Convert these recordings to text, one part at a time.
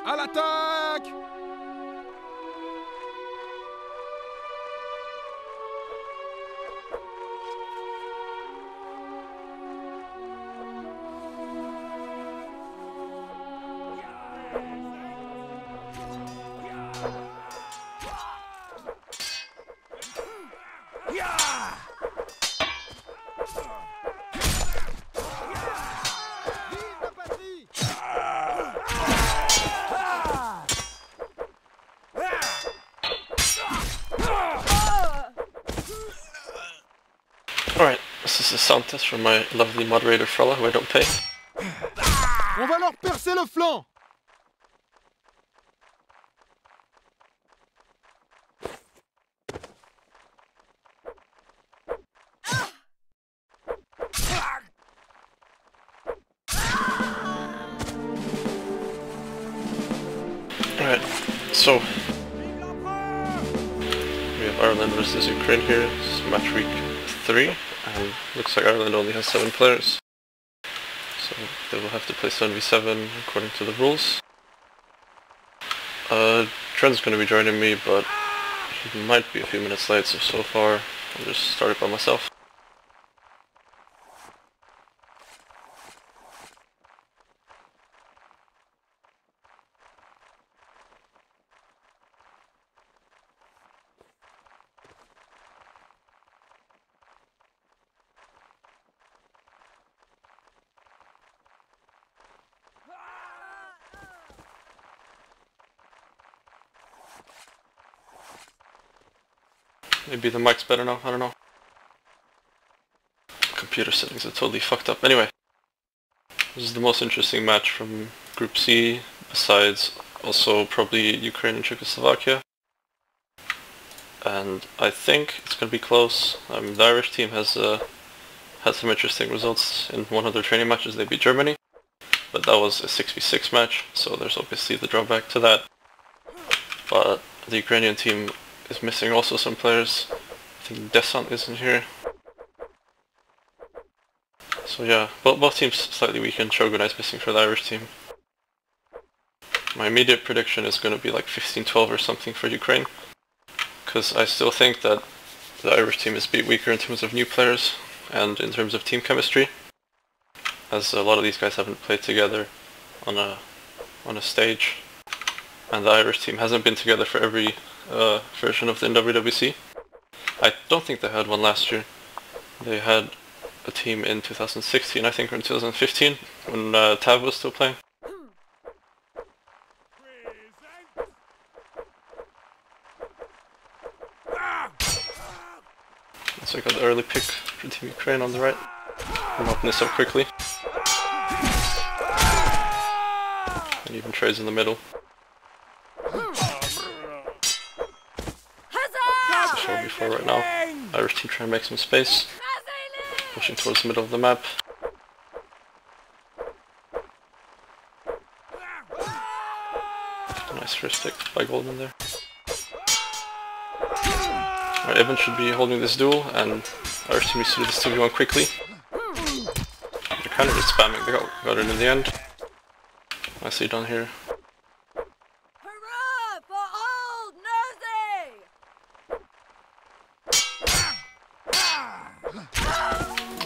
À l'attaque! Alright, this is a sound test from my lovely moderator Frella, who I don't pay. On va leur percer le flanc! Alright, so we have Ireland versus Ukraine here. It's match week 3, and looks like Ireland only has 7 players. So they will have to play 7v7 according to the rules. Trent's going to be joining me, but he might be a few minutes late, so far I'll just start it by myself. Maybe the mic's better now, I don't know. Computer settings are totally fucked up. Anyway, this is the most interesting match from Group C, besides also probably Ukraine and Czechoslovakia. And I think it's going to be close. The Irish team has had some interesting results in one of their training matches. They beat Germany, but that was a 6v6 match, so there's obviously the drawback to that. But the Ukrainian team is missing also some players. I think Desant isn't here. So yeah, both teams slightly weakened. Shogun is missing for the Irish team. My immediate prediction is going to be like 15-12 or something for Ukraine, because I still think that the Irish team is a bit weaker in terms of new players and in terms of team chemistry, as a lot of these guys haven't played together on a stage, and the Irish team hasn't been together for every version of the NWWC. I don't think they had one last year. They had a team in 2016, I think, or in 2015, when Tav was still playing. So I got the early pick for Team Ukraine on the right. I'm opening this up quickly. And even trades in the middle. Show before right now. Irish team trying to make some space. Pushing towards the middle of the map. Nice first pick by Golden there. Alright, Evan should be holding this duel, and Irish team needs to do this 2v1 quickly. They're kind of just spamming, they got it in the end. Nicely done here. Hurrah for old Nosy!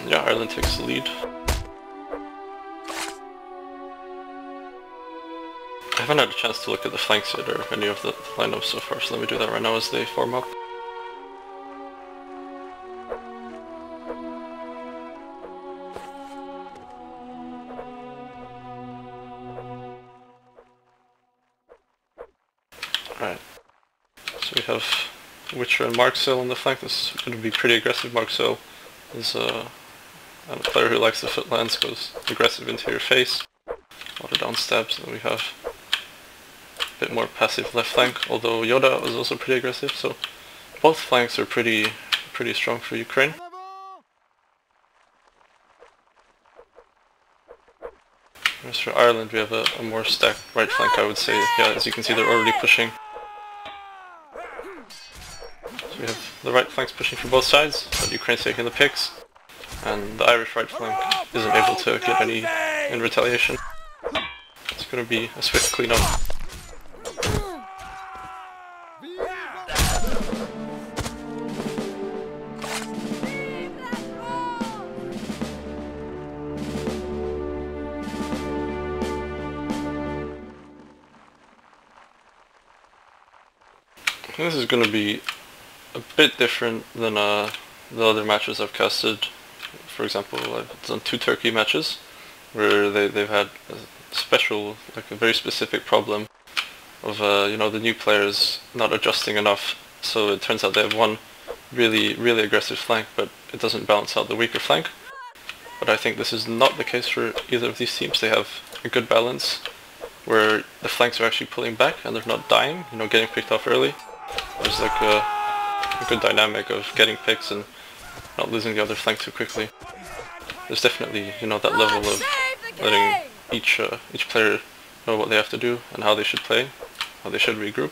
Yeah, Ireland takes the lead. I haven't had a chance to look at the flanks yet, or any of the lineups so far, so let me do that right now as they form up. Alright, so we have Witcher and Marksil on the flank. This is going to be pretty aggressive. Marksil is a player who likes the footlands, goes aggressive into your face. A lot of down stabs, and we have a bit more passive left flank, although Yoda was also pretty aggressive, so both flanks are pretty strong for Ukraine. As for Ireland, we have a more stacked right flank, I would say. Yeah, as you can see, they're already pushing. So we have the right flanks pushing from both sides, but Ukraine's taking the picks. and the Irish right flank isn't able to get any in retaliation. It's going to be a swift cleanup. This is going to be a bit different than the other matches I've casted. For example, I've done 2 Turkey matches where they've had a special, like a very specific problem of you know, the new players not adjusting enough. So it turns out they have one really aggressive flank, but it doesn't balance out the weaker flank. But I think this is not the case for either of these teams. They have a good balance where the flanks are actually pulling back and they're not dying, you know, getting picked off early. There's like a good dynamic of getting picks and not losing the other flank too quickly. There's definitely, you know, that level of letting each player know what they have to do and how they should play, how they should regroup.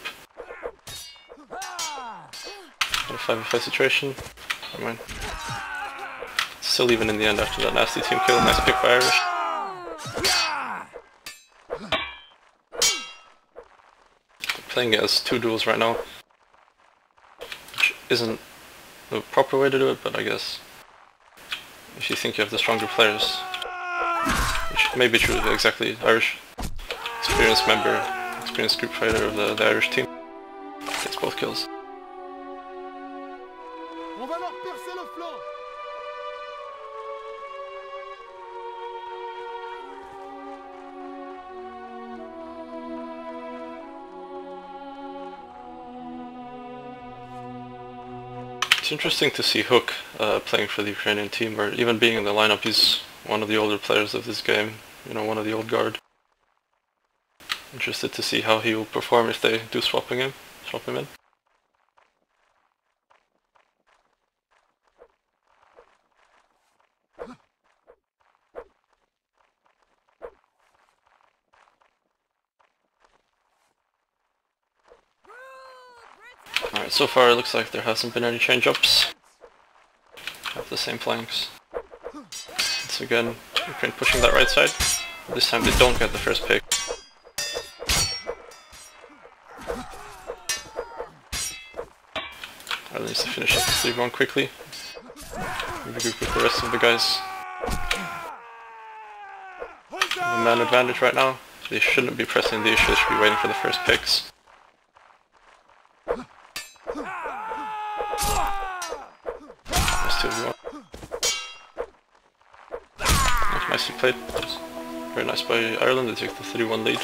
A 5v5 situation. Never mind. Still even in the end after that nasty team kill. Nice pick by Irish. Playing it as 2 duels right now, which isn't the proper way to do it, but I guess if you think you have the stronger players, which may be true, exactly, Irish experienced member, experienced group fighter of the Irish team gets both kills. On va leur percer le flanc. It's interesting to see Hook playing for the Ukrainian team, or even being in the lineup. He's one of the older players of this game, you know, one of the old guard. Interested to see how he will perform if they do swap him in. Alright, so far it looks like there hasn't been any change-ups. Have the same flanks. Once again, Ukraine pushing that right side. This time they don't get the first pick. Ireland needs to finish up this 3-1 quickly. Regroup with the rest of the guys. A man advantage right now. They shouldn't be pressing the issue, they should be waiting for the first picks. That's nicely played. Very nice by Ireland, they took the 3-1 lead.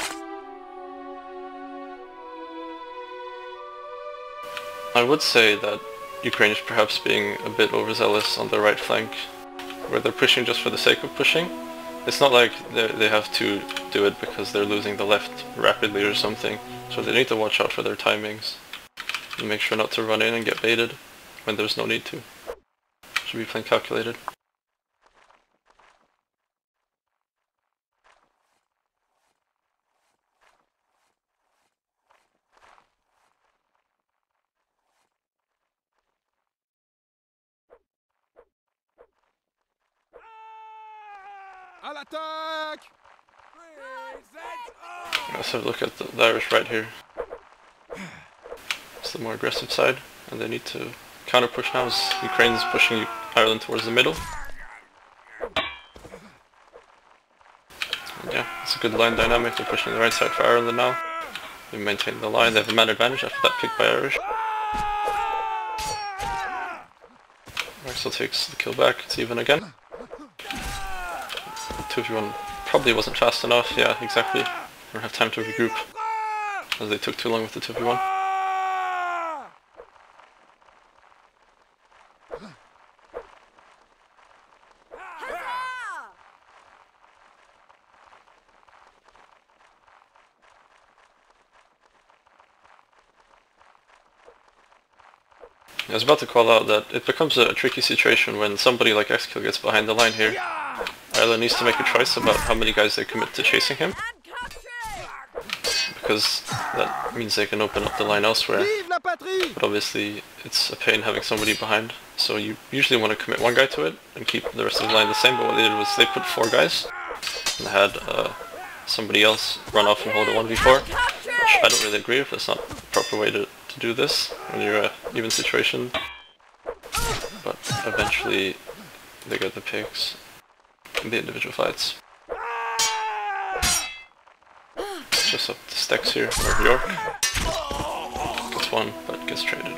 I would say that Ukraine is perhaps being a bit overzealous on the right flank, where they're pushing just for the sake of pushing. It's not like they have to do it because they're losing the left rapidly or something, so they need to watch out for their timings and make sure not to run in and get baited when there's no need to. Should be playing calculated. À l'attaque! Let's have a look at the Irish right here. It's the more aggressive side, and they need to counter push now as Ukraine is pushing Ireland towards the middle. And yeah, it's a good line dynamic. They're pushing the right side for Ireland now. They maintain the line. They have a man advantage after that pick by Irish. Axel takes the kill back. It's even again. 2v1 probably wasn't fast enough. Yeah, exactly. Don't have time to regroup as they took too long with the 2v1. I was about to call out that it becomes a tricky situation when somebody like Xkill gets behind the line here. Ireland needs to make a choice about how many guys they commit to chasing him, because that means they can open up the line elsewhere. Vive la patrie! But obviously it's a pain having somebody behind, so you usually want to commit one guy to it and keep the rest of the line the same, but what they did was they put 4 guys and had somebody else run off and hold a 1v4, which I don't really agree with. That's not the proper way to do this when you're in an even situation. But eventually they get the picks in the individual fights. It's just up to Stex here, or York. Gets one, but gets traded.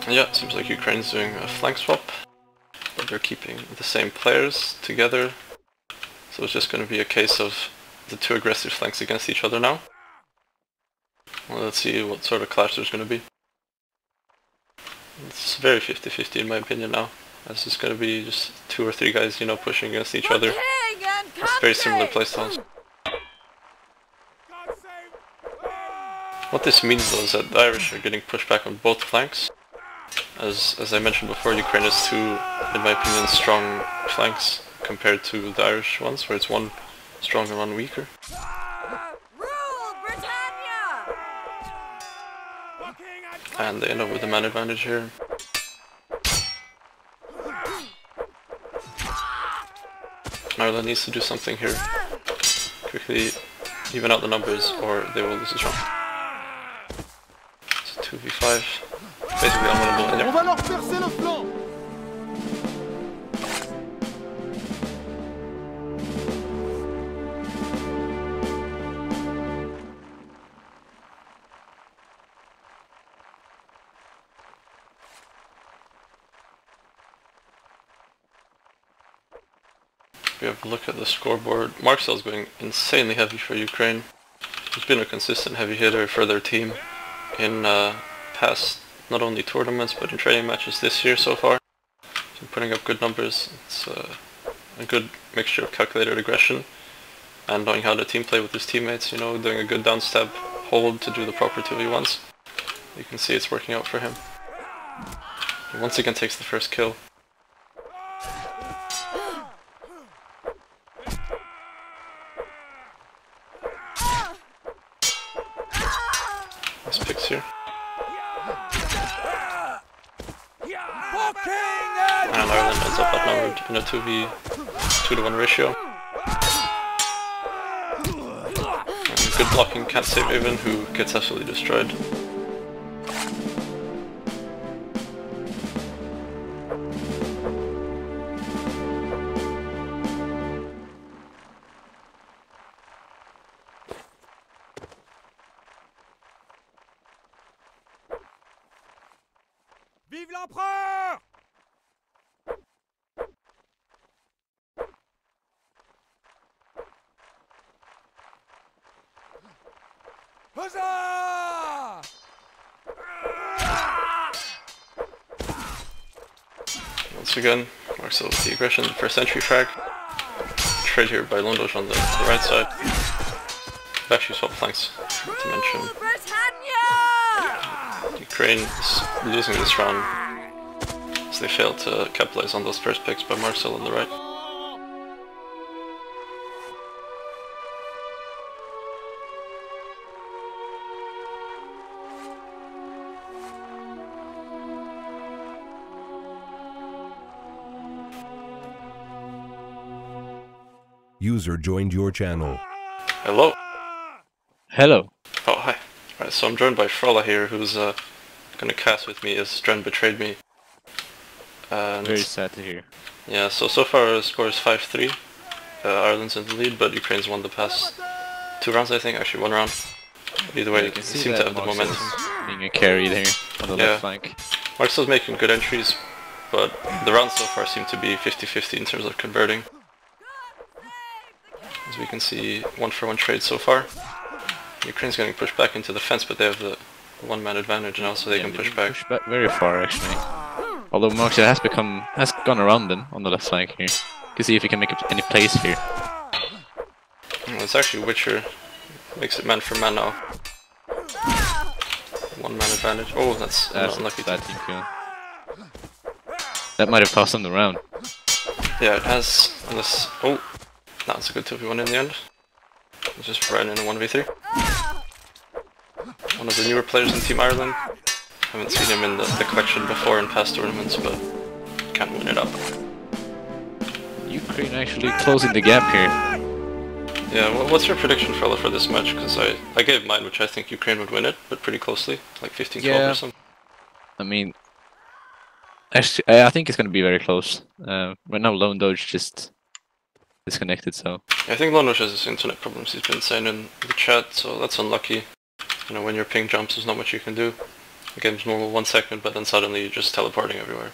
Yeah, it seems like Ukraine's doing a flank swap, but they're keeping the same players together. So it's just going to be a case of the 2 aggressive flanks against each other now. Well, let's see what sort of clash there's going to be. It's very 50-50 in my opinion now, as it's going to be just 2 or 3 guys, you know, pushing against each other. It's very similar playstyles. What this means though is that the Irish are getting pushed back on both flanks. As I mentioned before, Ukraine has 2, in my opinion, strong flanks compared to the Irish ones, where it's one strong and one weaker. And they end up with a man advantage here. Ireland needs to do something here. Quickly even out the numbers or they will lose this round. It's a 2v5. Basically unwinnable in there. On va leur percer le flanc. We have a look at the scoreboard. Marcel's going insanely heavy for Ukraine. He's been a consistent heavy hitter for their team in past not only tournaments but in training matches this year so far. He's been putting up good numbers. It's a good mixture of calculated aggression and knowing how to team play with his teammates, you know, doing a good down stab hold to do the proper 2v1s. You can see it's working out for him. He once again takes the first kill. Nice picks here. And Ireland ends up outnumbered in a 2-to-1 ratio. And good blocking, can't save Avon, who gets absolutely destroyed. Vive l'empereur! Huzzah! Once again, Marcel with the aggression, first entry frag. Trade here by Londoj on the right side. I've actually swapped flanks, not to mention. Ukraine is losing this round as they failed to capitalize on those first picks by Marcel on the right. User joined your channel. Hello. Hello. Oh, hi. Right, so I'm joined by Frolla here, who's gonna cast with me as Dren betrayed me. And Very sad to hear. yeah, so far the score is 5-3. Ireland's in the lead, but Ukraine's won the past 2 rounds, I think. Actually, 1 round. Either way, they seem to have the momentum. Being a carry there on the left flank. Marcel's making good entries, but the rounds so far seem to be 50-50 in terms of converting. As we can see, 1-for-1 trade so far. Ukraine's getting pushed back into the fence, but they have the 1-man advantage now, so they can push back. Push back very far, actually. Although Marcel has gone around them on the left flank here. To see if he can make any plays here. It's actually Witcher Makes it man for man now. 1 man advantage. Oh, that's an unlucky bad team kill. That might have cost them the round. Yeah, it has, unless... Oh! That's a good 2v1 in the end. It's just ran in a 1v3. One of the newer players in Team Ireland. Haven't seen him in the collection before in past tournaments, but can't win it up. Ukraine actually closing the gap here. Yeah, well, what's your prediction, fella, for this match? Because I gave mine, which I think Ukraine would win it, but pretty closely, like 15-12 or something. I mean, actually, I think it's going to be very close. Right now, Lone Doge just disconnected, so... Yeah, I think Lonosh has his internet problems, he's been saying in the chat, so that's unlucky. You know, when your ping jumps, there's not much you can do. The game's normal 1 second, but then suddenly you're just teleporting everywhere.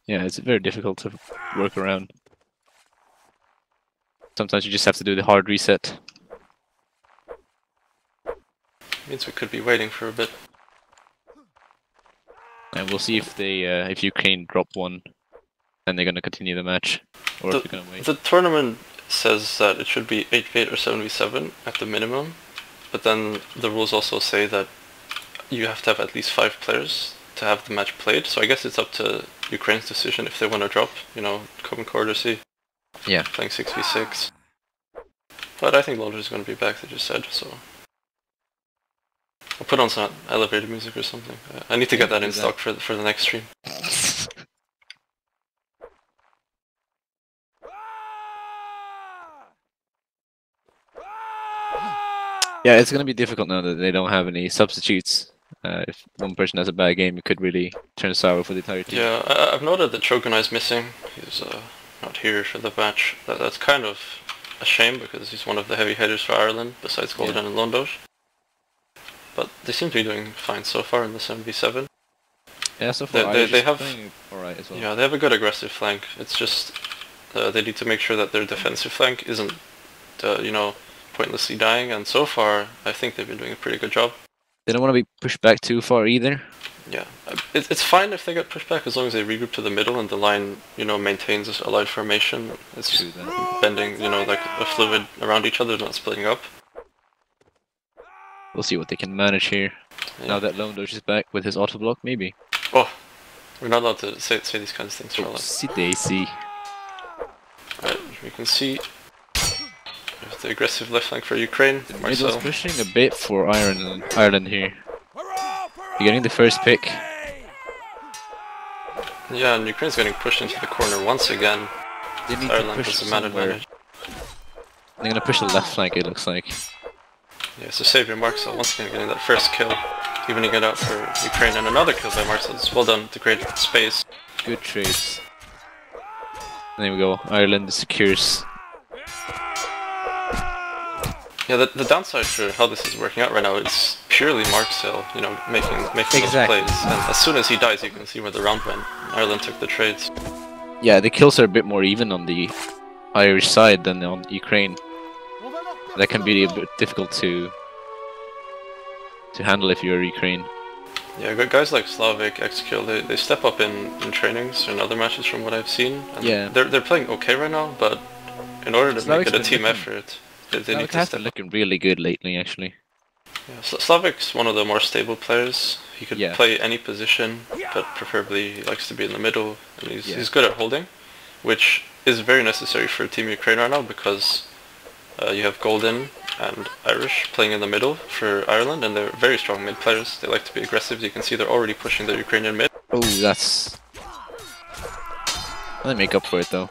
Yeah, it's very difficult to work around. Sometimes you just have to do the hard reset. Means we could be waiting for a bit. And we'll see if they, if Ukraine drop one, then they're gonna continue the match, or if they're gonna wait. The tournament says that it should be 8v8 or 7v7 at the minimum, but then the rules also say that you have to have at least 5 players to have the match played, so I guess it's up to Ukraine's decision if they want to drop, you know, common courtesy. Yeah. Playing 6v6. But I think Loader is going to be back, they just said, so... I'll put on some elevator music or something. I need to get that in stock for the next stream. Yeah, it's gonna be difficult now that they don't have any substitutes. If one person has a bad game, it could really turn sour for the entire team. Yeah, I've noted that Shogunai is missing. He's not here for the match. That's kind of a shame because he's one of the heavy hitters for Ireland, besides Golden and Londosh. But they seem to be doing fine so far in the 7v7. Yeah, so far they have alright as well. Yeah, they have a good aggressive flank. It's just they need to make sure that their defensive flank isn't, you know, pointlessly dying. And so far, I think they've been doing a pretty good job. They don't want to be pushed back too far either. Yeah, it's fine if they get pushed back as long as they regroup to the middle and the line, you know, maintains a line formation. It's bending, you know, like a fluid around each other, not splitting up. We'll see what they can manage here. Yeah. Now that Lone Doge is back with his auto block, maybe. Oh, we're not allowed to say these kinds of things, Charlotte. See Daisy. Right, we can see the aggressive left flank for Ukraine. Middle's pushing a bit for Ireland here. You're getting the first pick. Yeah, and Ukraine's getting pushed into the corner once again. They need Ireland to push has a man advantage. They're gonna push the left flank, it looks like. Yeah, so Xavier Marcel once again getting that first kill, evening it out for Ukraine, and another kill by Marcel. It's well done to create space. Good trades. There we go, Ireland secures. Yeah, the downside for how this is working out right now is purely Marcel, you know, making those plays. And as soon as he dies, you can see where the round went. Ireland took the trades. Yeah, the kills are a bit more even on the Irish side than on Ukraine. That can be a bit difficult to handle if you're Ukraine. Yeah, guys like Slavic, XKill, they step up in trainings and other matches from what I've seen. And yeah. They're playing okay right now, but in order to make it a team effort, they need to step up. Looking really good lately, actually. Yeah, Slavic's one of the more stable players. He could play any position, but preferably he likes to be in the middle, and he's good at holding, which is very necessary for Team Ukraine right now because you have Golden and Irish playing in the middle for Ireland, and they're very strong mid players. They like to be aggressive. You can see they're already pushing the Ukrainian mid. Oh, that's... They make up for it though.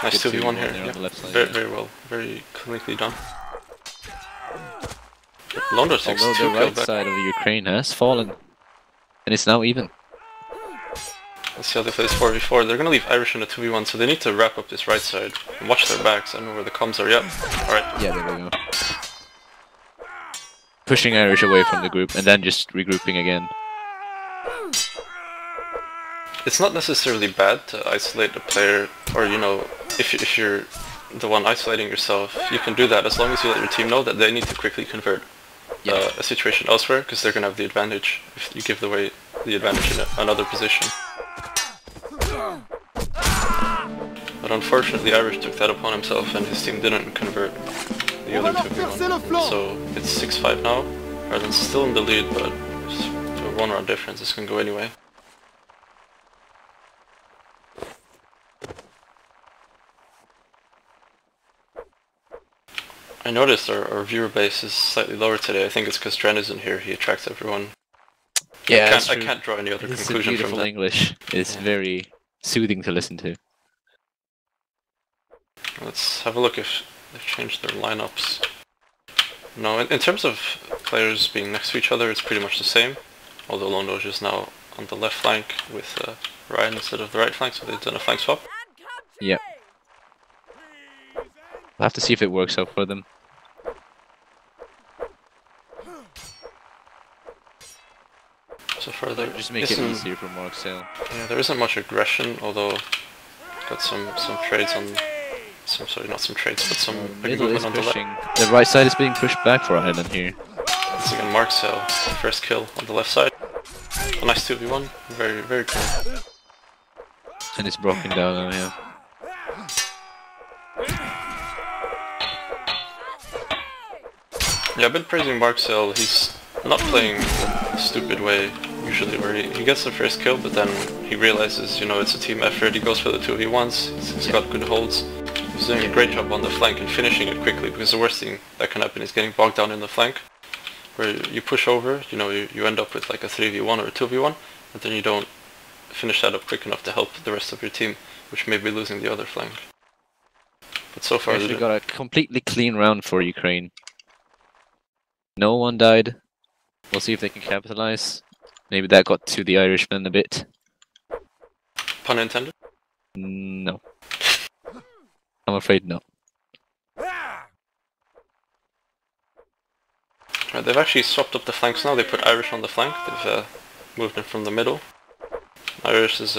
Nice 2v1 here. On the left side, very well. Very clinically done. London takes Although 2 the right back. side of Ukraine has fallen. And it's now even. Let's see how they play this 4v4. They're going to leave Irish in a 2v1, so they need to wrap up this right side. And watch their backs. I don't know where the comms are yet. Alright. Yeah, there we go. Pushing Irish away from the group, and then just regrouping again. It's not necessarily bad to isolate a player, or you know, if you're the one isolating yourself, you can do that as long as you let your team know that they need to quickly convert a situation elsewhere, because they're going to have the advantage if you give away the advantage in another position. But unfortunately Irish took that upon himself and his team didn't convert. the other 2v1. So it's 6-5 now. Ireland's still in the lead, but to a 1 round difference, this can go anyway. I noticed our viewer base is slightly lower today. I think it's because Dren isn't here. He attracts everyone. Yeah, I can't draw any other it's conclusion from beautiful that. English. It's very soothing to listen to. Let's have a look if they've changed their lineups. No, in terms of players being next to each other, it's pretty much the same. Although Lone Doge is now on the left flank with Ryan instead of the right flank, so they've done a flank swap. Yep. We'll have to see if it works out for them. So far, there Just make it easier for Mark Sale. Yeah, there isn't much aggression, although got some trades on. Sorry, not some trades, but some big Middle is movement on the pushing. left. The right side is being pushed back for Ireland here. Once again, Marcel, first kill on the left side. A nice 2v1, very cool. And it's broken down now, yeah. Yeah, I've been praising Marcel. He's not playing the stupid way usually, where he gets the first kill, but then he realizes, you know, it's a team effort. He goes for the 2v1s. He's got good holds. He's doing a great job on the flank and finishing it quickly, because the worst thing that can happen is getting bogged down in the flank, where you push over, you know, you end up with like a 3v1 or a 2v1, and then you don't finish that up quick enough to help the rest of your team, which may be losing the other flank. But so far, Actually got a completely clean round for Ukraine. No one died. We'll see if they can capitalize. Maybe that got to the Irishmen a bit. pun intended. No. I'm afraid no. Right, they've actually swapped up the flanks now. They put Irish on the flank. They've moved in from the middle. Irish is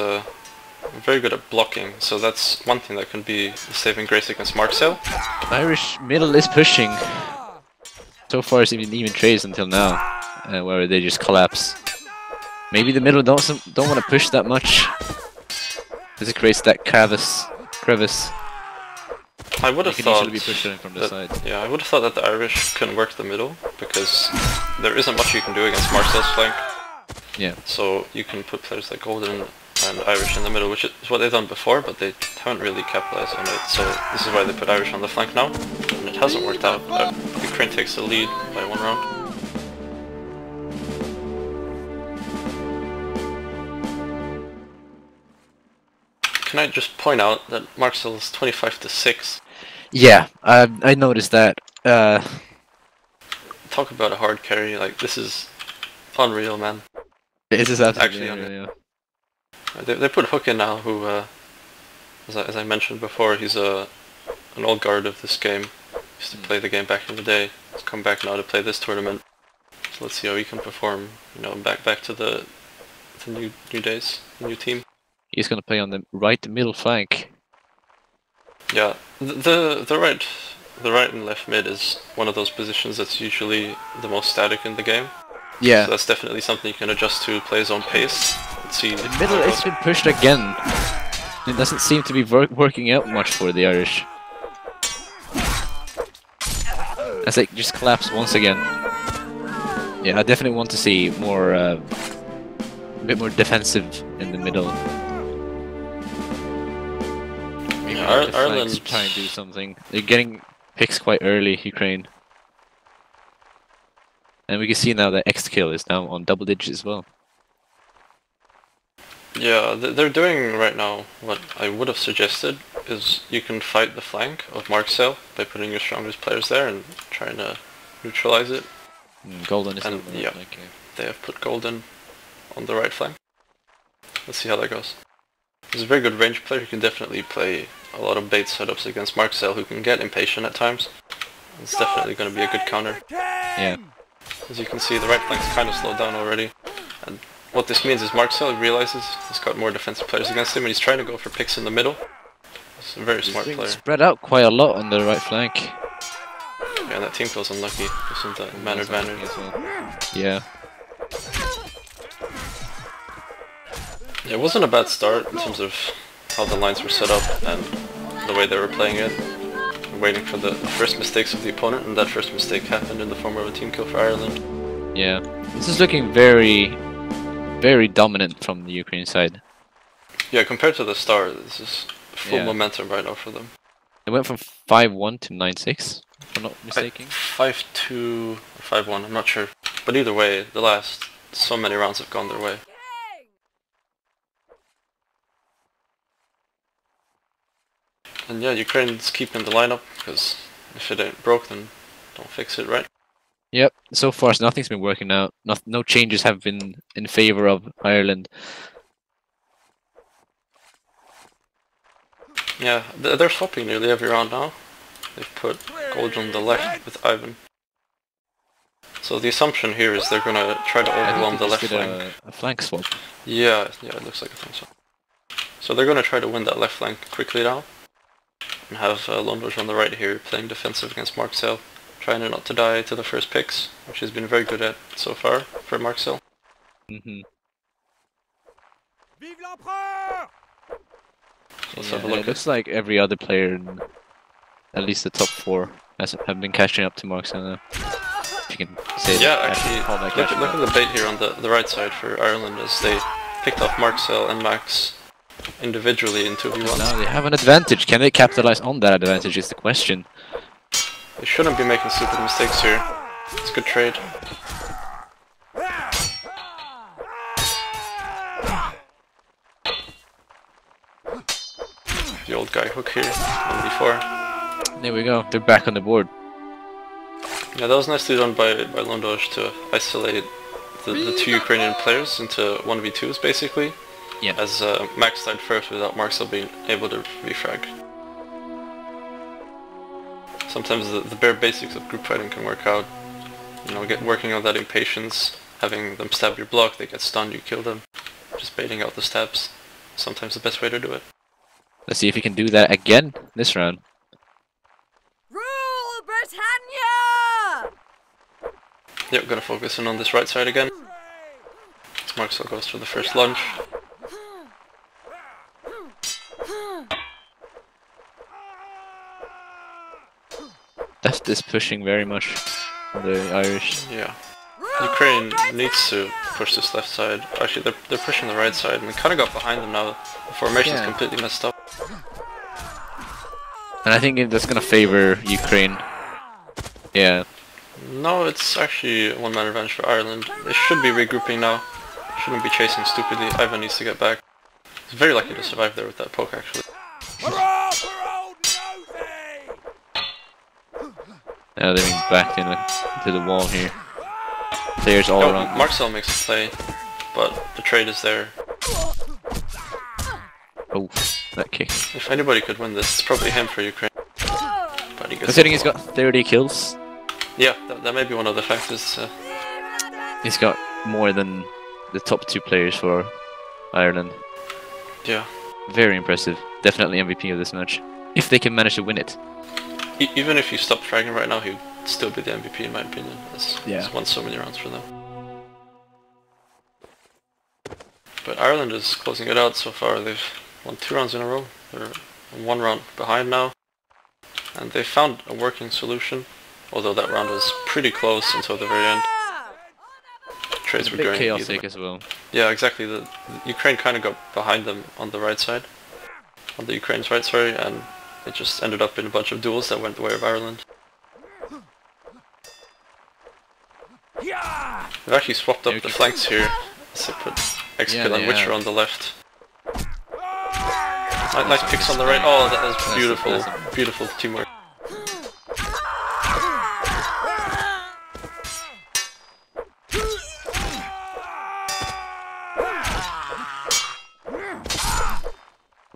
very good at blocking, so that's one thing that can be the saving grace against Marcel. Irish middle is pushing. So far it's even trades until now, where they just collapse. Maybe the middle don't want to push that much, because it creates that crevice. I would have They can thought easily be pushing from the side. Yeah, I would have thought that the Irish can work the middle, because there isn't much you can do against Marcel's flank. Yeah. So you can put players like Golden and Irish in the middle, which is what they've done before, but they haven't really capitalized on it. So this is why they put Irish on the flank now, and it hasn't worked out. Ukraine takes the lead by 1 round. Can I just point out that Marcel is 25-6? Yeah, I noticed that. Talk about a hard carry, like this is unreal, man. It is Actually absolutely unreal. They put Hook in now, who, as I mentioned before, he's an old guard of this game. Used to play the game back in the day. He's come back now to play this tournament. So let's see how he can perform. You know, back to the new days, the new team. He's gonna play on the right middle flank. Yeah, the right and left mid is one of those positions that's usually the most static in the game. Yeah. So that's definitely something you can adjust to, play his own pace. Let's see. The middle has been pushed again. It doesn't seem to be working out much for the Irish. As they just collapse once again. Yeah, I definitely want to see more, a bit more defensive in the middle. Maybe Ireland try and do something. They're getting picks quite early, Ukraine. And we can see now that X kill is now on double digits as well. Yeah, they're doing right now what I would have suggested is you can fight the flank of Marcel by putting your strongest players there and trying to neutralize it. Golden is And on the yeah, flank, they have put Golden on the right flank. Let's see how that goes. He's a very good range player. He can definitely play a lot of bait setups against Marcel, who can get impatient at times. It's definitely going to be a good counter. Yeah. As you can see, the right flank's kind of slowed down already. And what this means is Marcel realizes he's got more defensive players against him, and he's trying to go for picks in the middle. He's a very smart player. Spread out quite a lot on the right flank. Yeah, and that team feels unlucky. Isn't that man advantage? As well. Yeah. Yeah, it wasn't a bad start in terms of how the lines were set up and the way they were playing it. waiting for the first mistakes of the opponent, and that first mistake happened in the form of a team kill for Ireland. Yeah, this is looking very, very dominant from the Ukraine side. Yeah, compared to the start, this is full Yeah. momentum right now for them. It went from 5-1 to 9-6, if I'm not mistaken. 5-2 or 5-1, I'm not sure. But either way, the last so many rounds have gone their way. And yeah, Ukraine's keeping the lineup, because if it ain't broke, then don't fix it, right? Yep, so far nothing's been working out. No changes have been in favor of Ireland. Yeah, they're swapping nearly every round now. They've put Gold on the left with Ivan. So the assumption here is they're gonna try to overwhelm the left flank. A flank swap. Yeah, it looks like a thing so. So they're gonna try to win that left flank quickly now. And have Londoj on the right here playing defensive against Marcel. Trying not to die to the first picks, which he's been very good at so far for Marcel. Mm-hmm. Vive l'empereur! Let's have a Yeah, look it looks like every other player, in at least the top 4, have been catching up to Marcel now. If you can say Yeah, that, actually, call that look catching at up. the bait here on the right side for Ireland as they picked off Marcel and Max individually in 2v1. Now they have an advantage. Can they capitalize on that advantage is the question. They shouldn't be making stupid mistakes here. It's a good trade. The old guy hook here, 1v4. There we go. They're back on the board. Yeah, that was nicely done by Londoj to isolate the 2 Ukrainian players into 1v2s basically. Yeah. As Max died first without Marcel being able to refrag. Sometimes the bare basics of group fighting can work out. You know, working on that impatience, having them stab your block, they get stunned, you kill them. Just baiting out the stabs. Sometimes the best way to do it. Let's see if we can do that again this round. Rule Britannia! Yep, gonna focus in on this right side again. As Marcel goes for the first lunge. Left is pushing very much on the Irish. Yeah. Ukraine needs to push this left side. Actually, they're pushing the right side, and we kind of got behind them now. The formation's completely messed up. And I think that's gonna favor Ukraine. Yeah. No, it's actually one-man revenge for Ireland. They should be regrouping now. Shouldn't be chasing stupidly. Ivan needs to get back. He's very lucky to survive there with that poke, actually. Hurrah for old Nosey! Now they're being backed into the wall here. Players all around. Marcel makes a play, but the trade is there. Oh, that kick. If anybody could win this, it's probably him for Ukraine. But he gets Considering he's got 30 kills, yeah, that may be one of the factors. he's got more than the top 2 players for Ireland. Yeah. Very impressive. Definitely MVP of this match. If they can manage to win it. Even if he stopped fragging right now, he'd still be the MVP in my opinion. He's won so many rounds for them. But Ireland is closing it out so far. They've won 2 rounds in a row. They're 1 round behind now. And they found a working solution, although that round was pretty close until the very end. Trades were going chaotic as well. Yeah, exactly. The Ukraine kind of got behind them on the right side. On the Ukraine's right, sorry, and it just ended up in a bunch of duels that went the way of Ireland. They've actually swapped up the flanks here. So they put Exkill and Witcher on the left. Nice picks on the right. Oh, that was beautiful. Beautiful teamwork.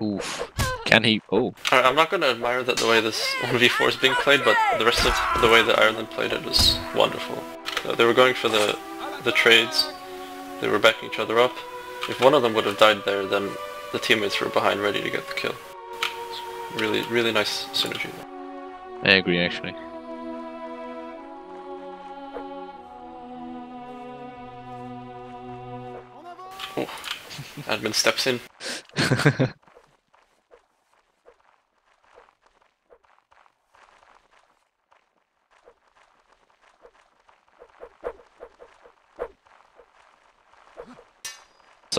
Oof. Can he? Oh. I'm not going to admire the way this 1v4 is being played, but the rest of the way that Ireland played it was wonderful. They were going for the trades. They were backing each other up. If one of them would have died there, then the teammates were behind ready to get the kill. It's really, really nice synergy there. I agree, actually. Oh, admin steps in.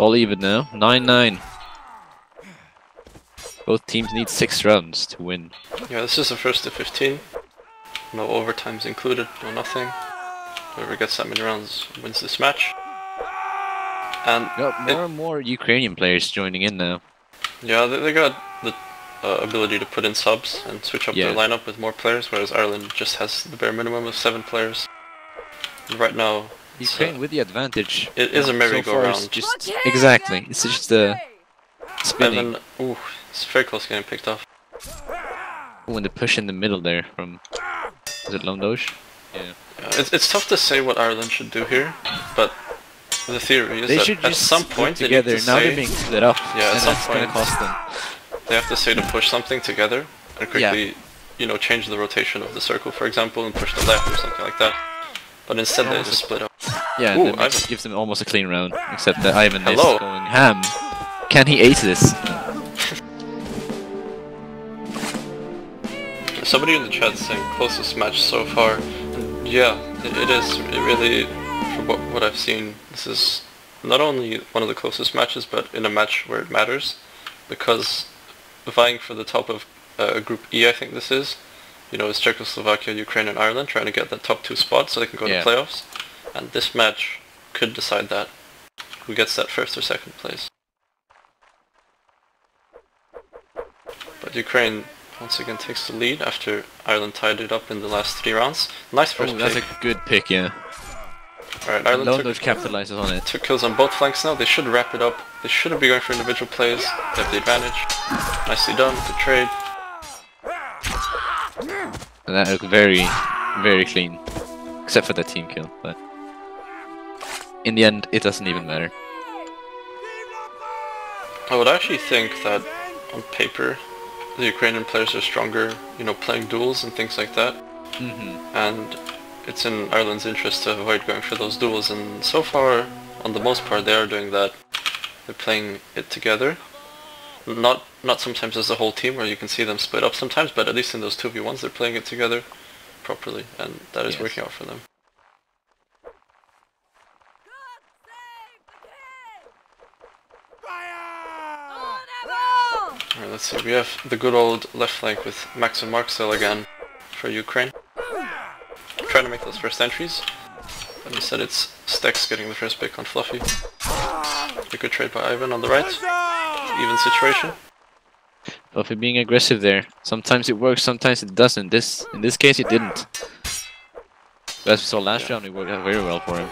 all even now. 9-9. Both teams need 6 rounds to win. Yeah, this is the first of 15. No overtimes included, no nothing. Whoever gets that many rounds wins this match. And Got more and more Ukrainian players joining in now. yeah, they got the ability to put in subs and switch up their lineup with more players, whereas Ireland just has the bare minimum of 7 players. And right now, Ukraine with the advantage. it is a merry-go-round. Exactly, it's just a spinning. Ooh, it's very close getting picked off. When they push in the middle there from... Is it Londoge? Yeah. It's tough to say what Ireland should do here, but the theory is they that should at just some point they together. need to Now say, they're being split up, yeah, at and some that's point going to cost them. they have to say to push something together and quickly, you know, change the rotation of the circle, for example, and push the left or something like that. But instead they just split up. Yeah, Ooh, and that gives them almost a clean round, except that Ivan is Hello. going ham. Can he ace this? Somebody in the chat saying closest match so far. And yeah, it is. It really, for what I've seen, this is not only one of the closest matches, but in a match where it matters, because vying for the top of Group E, I think this is, you know, it's Czechoslovakia, Ukraine and Ireland trying to get that top 2 spot so they can go to playoffs, and this match could decide that, who gets that first or second place. But Ukraine once again takes the lead after Ireland tied it up in the last 3 rounds. Nice first pick. That's a good pick, yeah. Alright, Ireland capitalizes on it. took kills on both flanks now. They should wrap it up. They shouldn't be going for individual plays. They have the advantage. Nicely done. Good trade. And that looked very, very clean. Except for the team kill, but... In the end, it doesn't even matter. I would actually think that, on paper, the Ukrainian players are stronger, you know, playing duels and things like that. And it's in Ireland's interest to avoid going for those duels, and so far, on the most part, they are doing that. They're playing it together. Not sometimes as a whole team, where you can see them split up sometimes, but at least in those 2v1s, they're playing it together properly, and that is working out for them. Alright, let's see, we have the good old left flank with Max and Marcel again for Ukraine. Trying to make those first entries, but instead it's Stex getting the first pick on Fluffy. A good trade by Ivan on the right. Even situation. Fluffy being aggressive there. Sometimes it works, sometimes it doesn't. In this case it didn't. But as we saw last round, it worked out very well for him.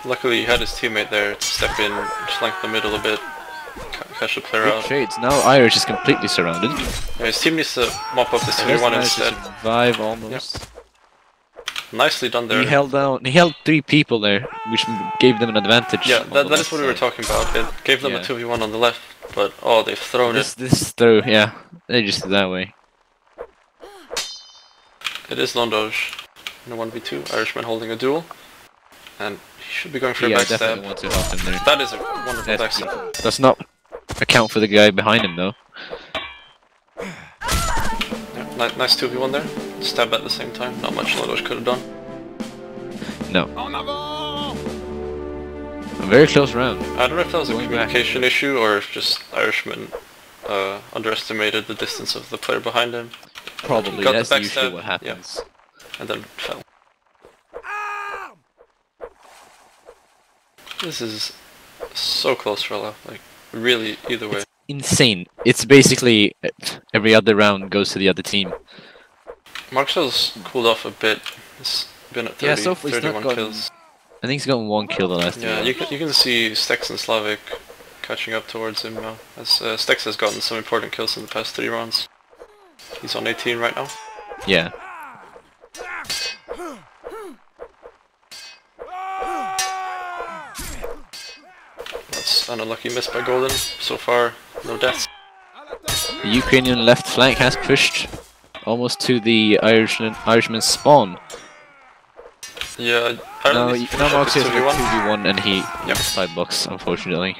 Luckily he had his teammate there to step in, flank the middle a bit, catch the player Good out. trades. Now Irish is completely surrounded. Yeah, his team needs to mop up this 2v1 instead. Survive almost. Yep. Nicely done there. He held 3 people there, which gave them an advantage. Yeah, that is what we were talking about. It gave them a 2v1 on the left, but oh, they've thrown it. This throw, yeah. They just did that way. It is Londoge in a 1v2. Irishman holding a duel. And he should be going for a backstab. Definitely want to help him there. That is a wonderful backstab. Does not account for the guy behind him though. Yeah, nice 2v1 there. Stab at the same time. Not much Londoge could have done. No. A very close round. I don't know if that was a communication issue or if just Irishman underestimated the distance of the player behind him. Probably, got that's the backstab, usually what happens. Yeah, and then fell. This is so close, Rella. Like, really, either way. It's insane. It's basically every other round goes to the other team. Marcel's cooled off a bit. He's been at 30, so far he's 31 not gotten, kills. I think he's gotten 1 kill the last Yeah, round. you can see Stex and Slavic catching up towards him now. As Stex has gotten some important kills in the past 3 rounds. He's on 18 right now. Yeah. That's an unlucky miss by Golden. So far, no deaths. The Ukrainian left flank has pushed almost to the Irishman's spawn. Yeah, No, Ireland now Marx is 2v1. 2v1 and he sidebox, unfortunately.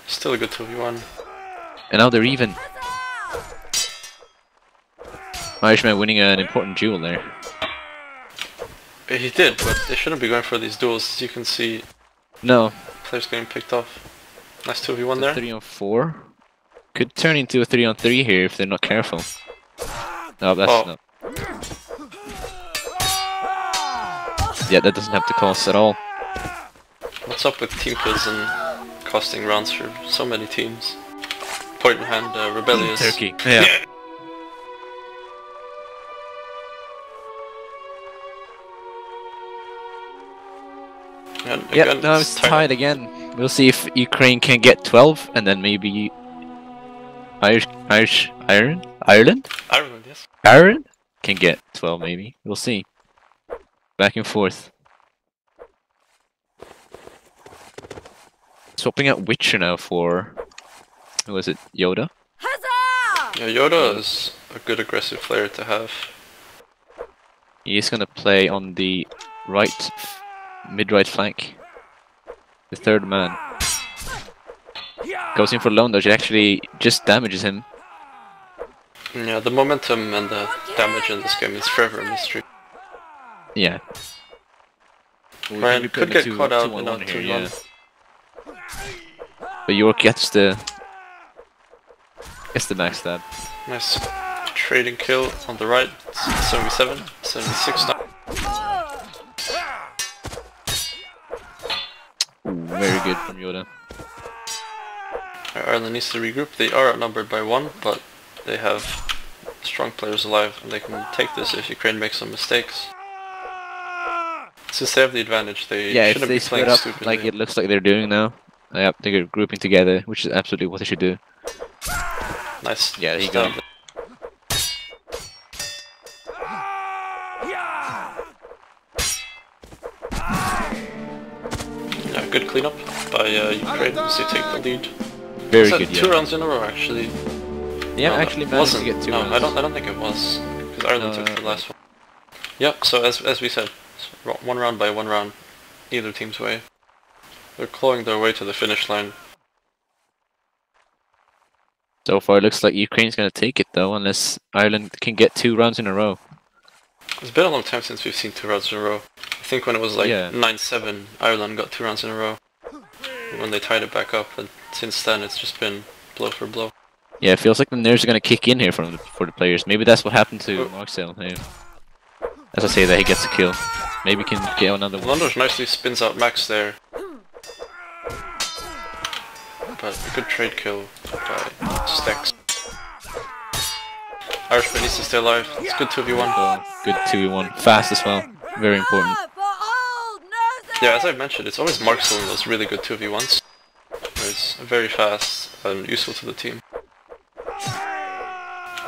Still a good 2v1. And now they're even. Irishman winning an important duel there. He did, but they shouldn't be going for these duels. As you can see, No. players getting picked off. Nice 2v1 there. 3-on-4. Could turn into a 3-on-3 here if they're not careful. No, that's Oh. not. Yeah, that doesn't have to cost at all. What's up with team kills and costing rounds for so many teams? Point in hand, rebellious. Turkey. Yeah. And Yeah, again, no, it's tied again. We'll see if Ukraine can get 12, and then maybe Ireland Ireland, yes. can get 12, maybe. We'll see. Back and forth. Swapping out Witcher now for, who was it, Yoda? Huzzah! Yeah, Yoda is a good aggressive player to have. He's gonna play on the right, mid-right flank. The third man. Goes in for lone dodge, actually just damages him. Yeah, the momentum and the damage in this game is forever a mystery. Yeah. Ryan could get caught out in a 2-1. yeah. But York gets the backstab. Nice trading kill on the right. 77, 76 now. Ooh, very good from Yoda. Ireland needs to regroup. They are outnumbered by 1, but they have strong players alive and they can take this if Ukraine makes some mistakes. Since they have the advantage, they Yeah, if shouldn't they be split playing up stupidly. like it looks like they're doing now, yep, they're grouping together, which is absolutely what they should do. Nice. Yeah, there you stab. go. Yeah, good cleanup by Ukraine as they take the lead. Very Was that good, 2 yeah. rounds in a row actually? Yeah, No, that actually managed to wasn't. get 2 no, rounds. I don't think it was, because Ireland took the last one. Yep. So as we said, 1 round by 1 round, either team's way. They're clawing their way to the finish line. So far it looks like Ukraine's gonna take it though, unless Ireland can get 2 rounds in a row. It's been a long time since we've seen 2 rounds in a row. I think when it was like Yeah. 9-7, Ireland got 2 rounds in a row. When they tied it back up, and since then it's just been blow for blow. Yeah, it feels like the nerves are gonna kick in here for the players. Maybe that's what happened to Oh. Marcel. Yeah. As I say that, he gets a kill. Maybe he can get another one. Londo's nicely spins out Max there. But a good trade kill by Stex. Irishman needs to stay alive. It's good 2v1. So, good 2v1. Fast as well. Very important. For old noses! Yeah, as I mentioned, it's always Marcel in those really good 2v1s. It's very fast and useful to the team.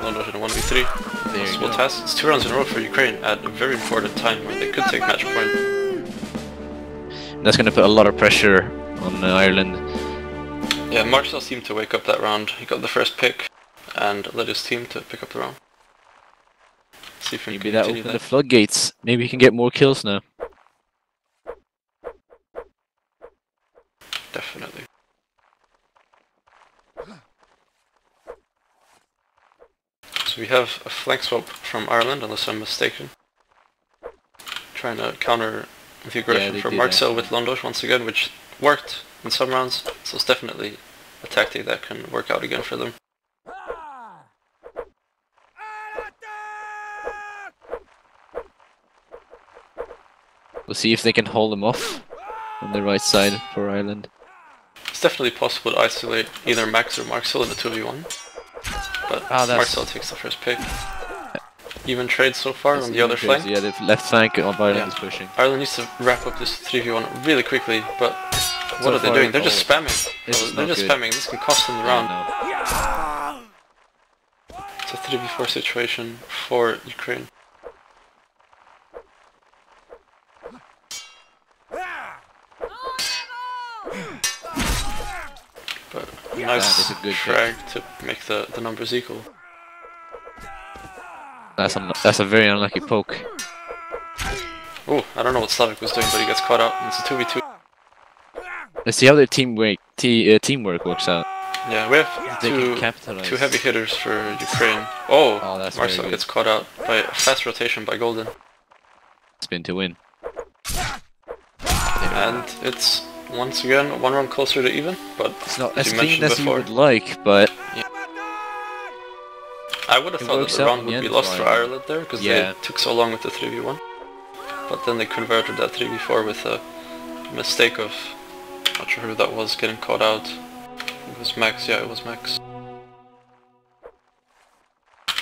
Londo in a 1v3. There you Possible go. task. It's 2 rounds in a row for Ukraine at a very important time where they could take match point. That's gonna put a lot of pressure on Ireland. Yeah, Marcel seemed to wake up that round. He got the first pick and led his team to pick up the round. See if we Maybe can that continue opened the that. floodgates. Maybe he can get more kills now. Definitely. So we have a flank swap from Ireland, unless I'm mistaken. Trying to counter the aggression they from did Marcel with Londos once again, which worked in some rounds, so it's definitely a tactic that can work out again for them. We'll see if they can hold them off on the right side for Ireland. It's definitely possible to isolate either Max or Marcel in a 2v1, but that's- Marcel takes the first pick. Even trade so far on the Even other trades, flank. Yeah, the left flank of Ireland Yeah. is pushing. Ireland needs to wrap up this 3v1 really quickly, but what So are they far, doing? They're just spamming. This is They're not just good. spamming. This can cost them the Yeah, round. no. It's a 3v4 situation for Ukraine. But a That nice is a good frag to make the numbers equal. That's a very unlucky poke. Oh, I don't know what Slavik was doing, but he gets caught out. It's a 2v2. Let's see how their teamwork works out. Yeah, we have They can two capitalize. heavy hitters for Ukraine. Oh, Oh, that's very Marcel good. gets caught out by a fast rotation by Golden. Spin to win. And it's once again, one run closer to even, but It's not as as you clean mentioned as you before, would like, but I would have it thought that works the out round in would the be end lost for for Ireland. Ireland there, because Yeah. they took so long with the 3v1. But then they converted that 3v4 with a mistake of, not sure who that was, getting caught out. It was Max, yeah, it was Max.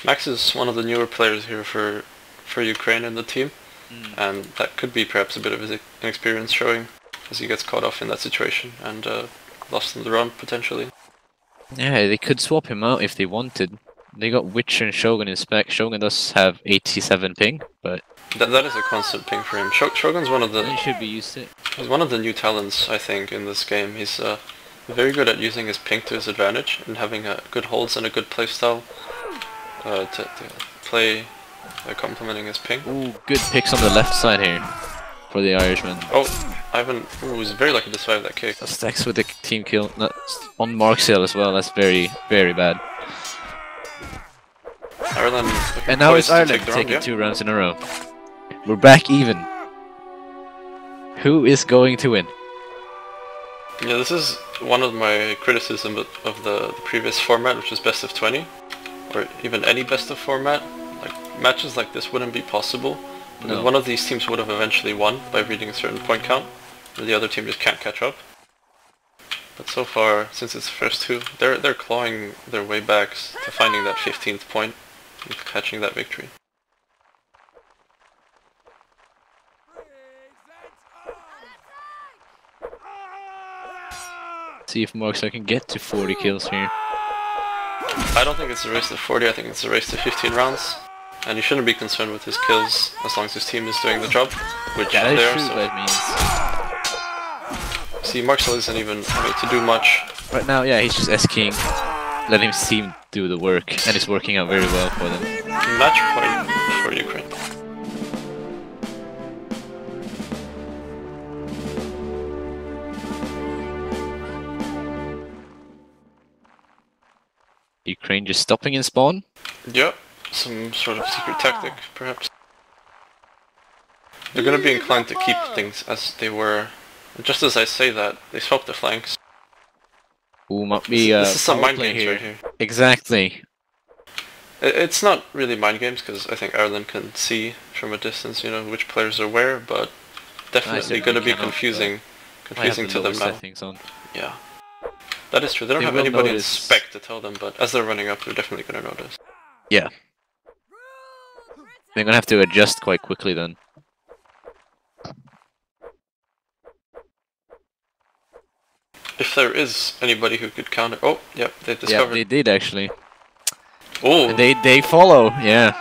Max is one of the newer players here for Ukraine in the team, and that could be perhaps a bit of his inexperience showing, as he gets caught off in that situation and lost in the round potentially. yeah, they could swap him out if they wanted. They got Witcher and Shogun in spec. Shogun does have 87 ping, but That is a constant ping for him. Shogun's one of he the should be used to it. he's one of the new talents, I think, in this game. He's very good at using his ping to his advantage and having good holds and a good playstyle to play complementing his ping. Ooh, good picks on the left side here for the Irishman. Oh, Ivan was very lucky to survive that kick. Stacks with the team kill on Marksail as well. That's very, very bad. Ireland. And now it's poised to Ireland take the round, taking yeah. 2 rounds in a row. We're back even. Who is going to win? Yeah, this is one of my criticisms of the previous format, which is best of 20, or even any best of format. Like matches like this wouldn't be possible, because No. one of these teams would have eventually won by reading a certain point count, and the other team just can't catch up. But so far, since it's the first two, they're clawing their way back to finding that 15th point and catching that victory. See if Marksail can get to 40 kills here. I don't think it's a race to 40, I think it's a race to 15 rounds. And you shouldn't be concerned with his kills as long as his team is doing the job, which Yeah, they that's are. true, So. that means. See, Marksail isn't even having to do much. Right now, yeah, he's just S-keying. Letting his team do the work, and it's working out very well for them. Match point for Ukraine. Ukraine just stopping in spawn. Yep, some sort of secret tactic, perhaps. They're gonna be inclined to keep things as they were. And just as I say that, they swap the flanks. Ooh, might be This is some power mind play games right here. Exactly. It's not really mind games, because I think Ireland can see from a distance, you know, which players are where, but definitely simply gonna be cannot, confusing, I have confusing the to them lowest now. settings on. Yeah. That is true, they don't They have will anybody in notice. spec to tell them, but as they're running up, they're definitely gonna notice. Yeah. They're gonna have to adjust quite quickly then. If there is anybody who could counter... Oh, yep, they Yeah, discovered... they did actually. Oh! And they follow, yeah.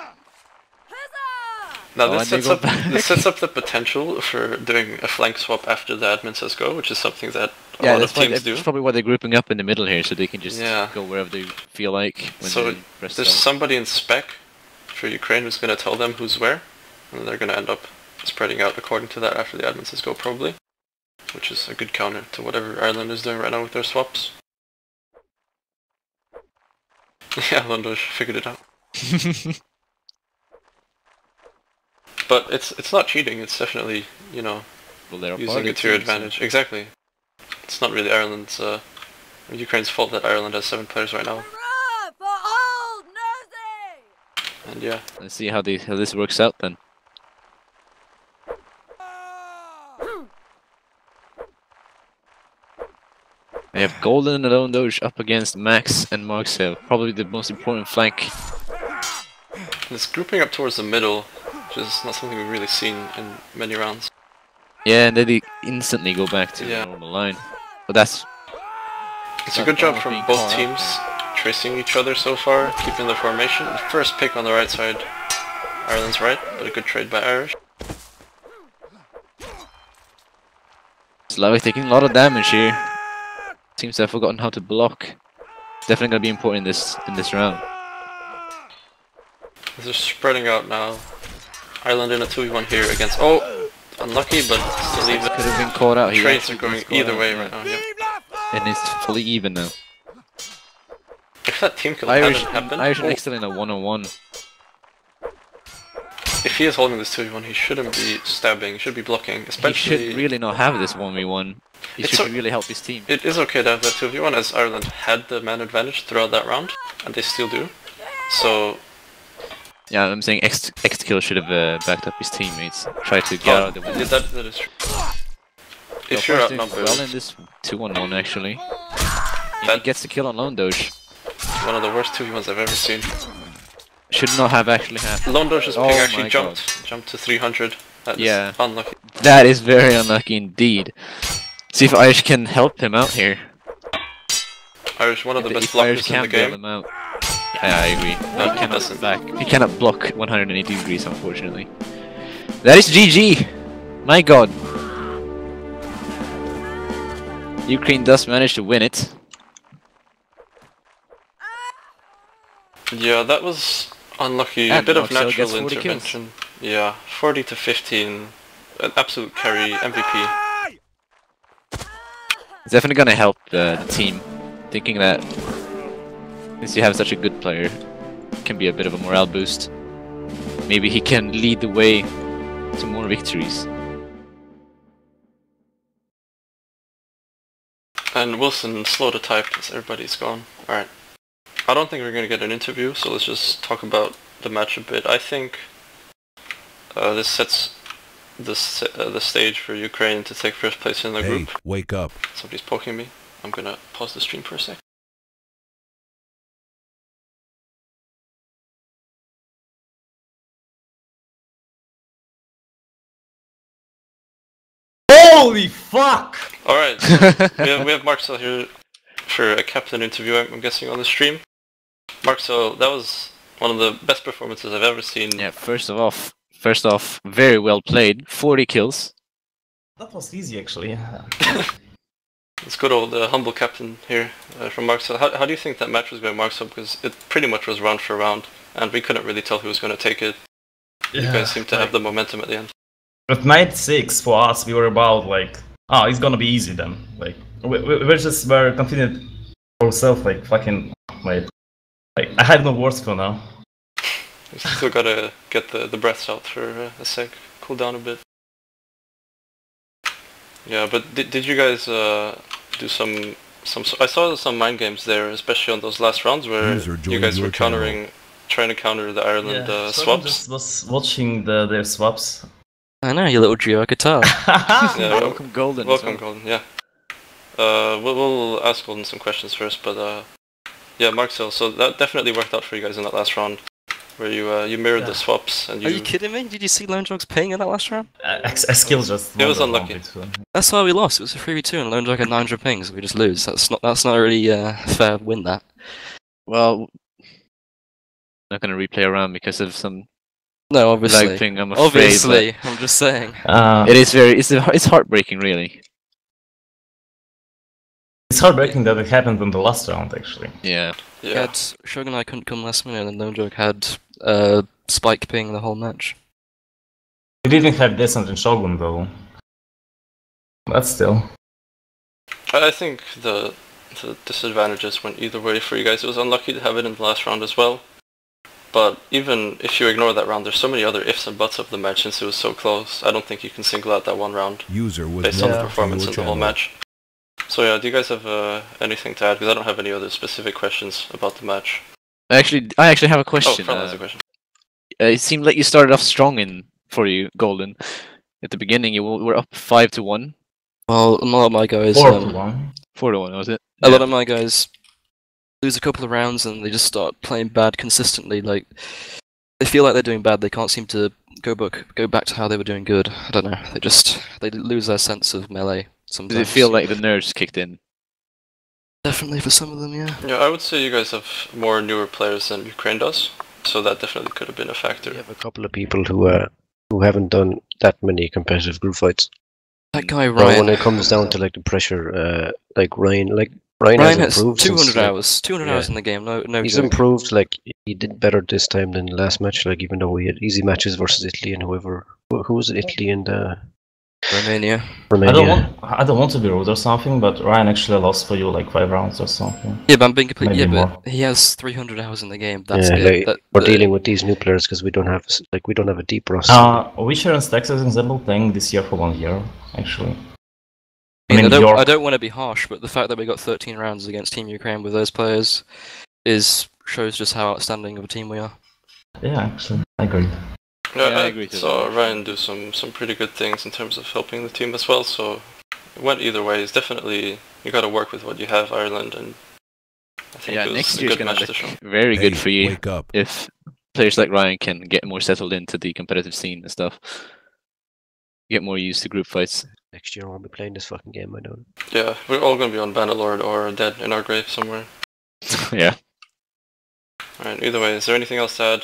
Now Oh, this and they sets go up back. this sets up the potential for doing a flank swap after the admin says go, which is something that a Yeah, lot of that's, why, teams do. that's probably why they're grouping up in the middle here, so they can just Yeah. go wherever they feel like when So they press there's start. somebody in spec for Ukraine who's going to tell them who's where, and they're going to end up spreading out according to that after the admin says go, probably, which is a good counter to whatever Ireland is doing right now with their swaps. Yeah, Lundosh figured it out. But it's not cheating, it's definitely, you know, Well, they're a using party it to your team, so- advantage. Exactly. It's not really Ireland's, Ukraine's fault that Ireland has 7 players right now. Hurrah for old Nosy! And yeah, Let's see how this works out then. They have Golden and Alone Doge up against Max and Marksail, probably the most important flank. it's grouping up towards the middle, which is not something we've really seen in many rounds. Yeah, and then they instantly go back to Yeah. the normal line. But that's It's a That good job almost from being both caught up teams, tracing each other so far, keeping the formation. The first pick on the right side, Ireland's right, but a good trade by Irish. Slavic taking a lot of damage here. Seems to have forgotten how to block. Definitely gonna be important in this round. They're spreading out now. Ireland in a 2v1 here against... Oh! Unlucky, but still even. Could have been caught out. He Trades are actually going was caught either out, way yeah. right now, yep. And it's fully even now. If that team kill Irish, hadn't happened... Irish and Oh, excellent in a one-on-one. if he is holding this 2v1, he shouldn't be stabbing, he should be blocking, He especially... should really not have this 1v1. He should really help his team. It is okay to have that 2v1, as Ireland had the man advantage throughout that round, and they still do. So... Yeah, I'm saying Xkill should have backed up his teammates. Try to get out of the way. Yeah, that is true. If So you're far, doing outnumbered... well in this 2-on lone actually. He gets the kill on lone doge. One of the worst 2v1s I've ever seen. Should not have actually happened. Lone Doge's ping Oh actually my jumped to 300. That is unlucky. That is very unlucky indeed. See if Irish can help him out here. Irish, one of the best If Irish blockers in the can bail game. him out. Yeah, I agree. No, He cannot doesn't. back. He cannot block 180 degrees, unfortunately. That is GG! My god. Ukraine does manage to win it. Yeah, that was unlucky. And a bit of Marcel natural gets 40 kills. intervention. Yeah, 40 to 15. An absolute carry, MVP. It's definitely gonna help the team. Thinking that since you have such a good player, it can be a bit of a morale boost. Maybe he can lead the way to more victories. And Wilson, slow to type because everybody's gone. Alright. I don't think we're going to get an interview, so let's just talk about the match a bit. I think this sets the stage for Ukraine to take first place in the Hey, group. wake up. Somebody's poking me. I'm going to pause the stream for a sec. Holy fuck! Alright, we have Marcel here for a captain interview, I'm guessing, on the stream. Marcel, that was one of the best performances I've ever seen. Yeah, first off, very well played. 40 kills. That was easy actually. It's good old humble captain here from Marcel. How do you think that match was going, Marcel? Because it pretty much was round for round, and we couldn't really tell who was going to take it. You guys seemed to have the momentum at the end. With night 6 for us, we were about like, it's gonna be easy then. Like, we're just very confident ourselves, like fucking, like I have no words for now. We still gotta get the breaths out for a sec, cool down a bit. Yeah, but did you guys do some? I saw some mind games there, especially on those last rounds where you guys were trying to counter the Ireland swaps. Just was watching their swaps. I know, you little Geo, I could tell. Yeah, Welcome Golden. welcome Golden. Yeah. We'll ask Golden some questions first, but yeah, Marcel. So that definitely worked out for you guys in that last round, where you mirrored the swaps and Are you kidding me? Did you see Lone Dog's ping in that last round? Skill just. It was unlucky. That's why we lost. It was a 3v2 and Lone Dog had 900 pings. We just lose. That's not really a fair win. That. Well, not gonna replay around because of some No, obviously. lag ping, I'm afraid. Obviously, I'm just saying. It's heartbreaking, really. It's heartbreaking that it happened in the last round, actually. Yeah. We Yeah. had Shogun and I couldn't come last minute, and Lone Dog had spike ping the whole match. We didn't have Descent and Shogun though. But still. I think the disadvantages went either way for you guys. It was unlucky to have it in the last round as well. But even if you ignore that round, there's so many other ifs and buts of the match since it was so close. I don't think you can single out that one round User was based on the moved to performance your in the whole channel. match. So yeah, do you guys have anything to add? Because I don't have any other specific questions about the match. I actually have a Oh, question. Fran has a question. It seemed like you started off strong for you, Golden. At the beginning, you were up 5-1. Well, a lot of my guys, 4-1. 4-1, was it? a lot of my guys lose a couple of rounds and they just start playing bad consistently. Like they feel like they're doing bad. They can't seem to go back to how they were doing good. I don't know. They lose their sense of melee sometimes. Does it feel like the nerves kicked in? Definitely for some of them, yeah. Yeah, I would say you guys have more newer players than Ukraine does, so that definitely could have been a factor. We have a couple of people who haven't done that many competitive group fights. That guy But Ryan. when it comes down to like the pressure, Ryan has has improved. 200 since, hours. 200 hours yeah. in the game. No He's joke. improved. Like he did better this time than the last match. Like even though we had easy matches versus Italy and whoever, who was it? Italy and Romania. Romania. I don't want to be rude or something, but Ryan actually lost for you like 5 rounds or something. Yeah, but I'm being completely. Maybe Yeah, more. but he has 300 hours in the game. That's Yeah, it. like, we're dealing with these new players because we don't have a deep roster. Witcher and Stacks, as an example, playing this year for 1 year, actually. I mean, York- I don't want to be harsh, but the fact that we got 13 rounds against Team Ukraine with those players shows just how outstanding of a team we are. Yeah, actually, I agree. Yeah, I agree to saw that. Ryan do some pretty good things in terms of helping the team as well, so it went either way. It's definitely, you gotta work with what you have, Ireland, and I think Yeah, it was next a year's good gonna match look to show. very good Hey, for you wake up. if players like Ryan can get more settled into the competitive scene and stuff. Get more used to group fights. Next year I won't be playing this fucking game, I know. Yeah, we're all gonna be on Bannerlord or dead in our grave somewhere. Yeah. Alright, either way, is there anything else to add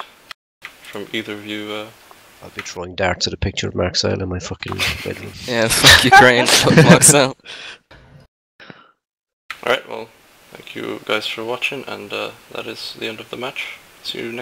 from either of you? I'll be throwing darts at a picture of Mark Sile in my fucking bedroom. Yeah, fuck Ukraine, fuck Marks out. Alright, well, thank you guys for watching, and that is the end of the match. See you next